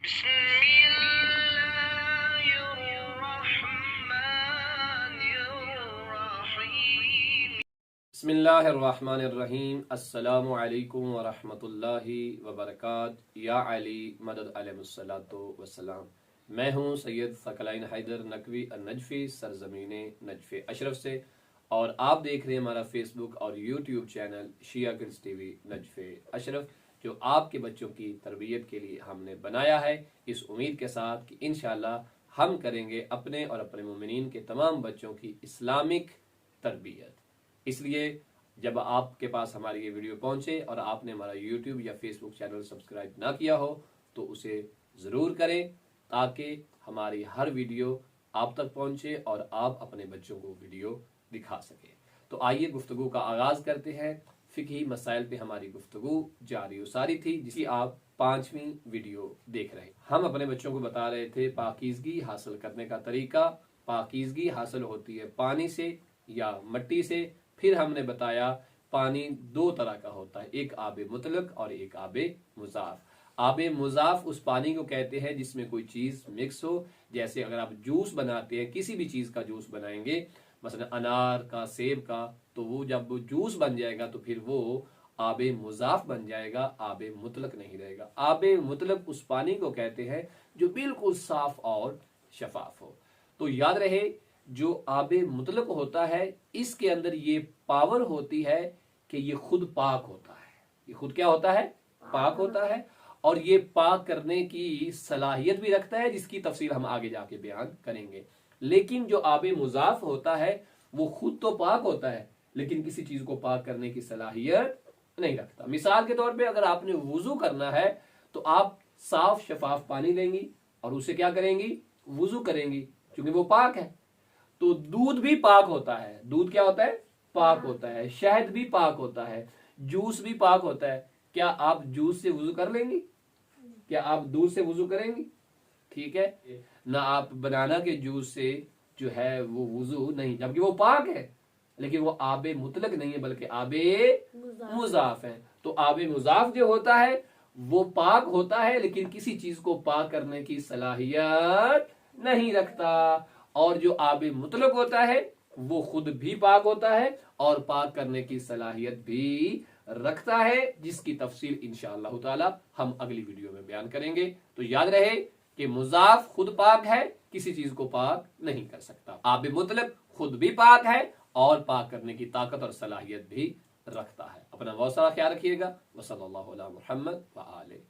बिस्मिल्लाहिर्रहमानिर्रहीम। अस्सलामु अलैकुम वरहमतुल्लाहि वबरकातुहू। या अली मदद अलैहिस्सलातु वस्सलाम। मैं हूँ सैयद सकलाइन हैदर नकवी नजफ़ी सरजमीन नजफ़ अशरफ से, और आप देख रहे हैं हमारा फेसबुक और यूट्यूब चैनल शिया किड्स टीवी नजफ़ अशरफ, जो आपके बच्चों की तरबियत के लिए हमने बनाया है, इस उम्मीद के साथ कि इंशाअल्लाह हम करेंगे अपने और अपने मोमिनीन के तमाम बच्चों की इस्लामिक तरबियत। इसलिए जब आपके पास हमारी ये वीडियो पहुंचे और आपने हमारा यूट्यूब या फेसबुक चैनल सब्सक्राइब ना किया हो तो उसे ज़रूर करें, ताकि हमारी हर वीडियो आप तक पहुंचे और आप अपने बच्चों को वीडियो दिखा सकें। तो आइए गुफ्तगू का आगाज़ करते हैं। फ़िक़ही मसाइल पे हमारी गुफ्तगू जारी सारी थी, जिसकी आप 5वीं वीडियो देख रहे हैं। हम अपने बच्चों को बता रहे थे पाकीज़गी हासिल करने का तरीका। पाकीज़गी हासिल होती है पानी से या मट्टी से। फिर हमने बताया पानी दो तरह का होता है, एक आबे मुतलक और एक आबे मुजाफ। आबे मुजाफ उस पानी को कहते हैं जिसमें कोई चीज मिक्स हो। जैसे अगर आप जूस बनाते हैं, किसी भी चीज का जूस बनाएंगे, मसलन अनार का, सेब का, तो वो जब वो जूस बन जाएगा तो फिर वो आबे मुजाफ बन जाएगा, आबे मुतलक नहीं रहेगा। आबे मुतलक उस पानी को कहते हैं जो बिल्कुल साफ और शफाफ हो। तो याद रहे, जो आबे मुतलक होता है इसके अंदर ये पावर होती है कि ये खुद पाक होता है। ये खुद क्या होता है? पाक होता है। और ये पाक करने की सलाहियत भी रखता है, जिसकी तफसील हम आगे जाके बयान करेंगे। लेकिन जो आबे मुजाफ होता है वो खुद तो पाक होता है, लेकिन किसी चीज को पाक करने की सलाहियत नहीं रखता। मिसाल के तौर पे अगर आपने वुजू करना है तो आप साफ शफाफ पानी लेंगी और उसे क्या करेंगी? वुजू करेंगी, क्योंकि वो पाक है। तो दूध भी पाक होता है। दूध क्या होता है? पाक होता है। शहद भी पाक होता है। जूस भी पाक होता है। क्या आप जूस से वुजू कर लेंगी? क्या आप दूध से वुजू करेंगी? ठीक है ना। आप बनाना के जूस से जो है वो वुजू नहीं, जबकि वो पाक है, लेकिन वो आबे मुतलक नहीं है बल्कि आबे मुजाफ है। तो आबे मुजाफ जो होता है वो पाक होता है, लेकिन किसी चीज को पाक करने की सलाहियत नहीं रखता। और जो आबे मुतलक होता है वो खुद भी पाक होता है और पाक करने की सलाहियत भी रखता है, जिसकी तफसील इंशाअल्लाह ताला हम अगली वीडियो में बयान करेंगे। तो याद रहे कि मुजाफ खुद पाक है, किसी चीज को पाक नहीं कर सकता। आबे मुतलक खुद भी पाक है और पाक करने की ताकत और सलाहियत भी रखता है। अपना बहुत सारा ख्याल रखिएगा। वसल्लल्लाहु अला मुहम्मद व आले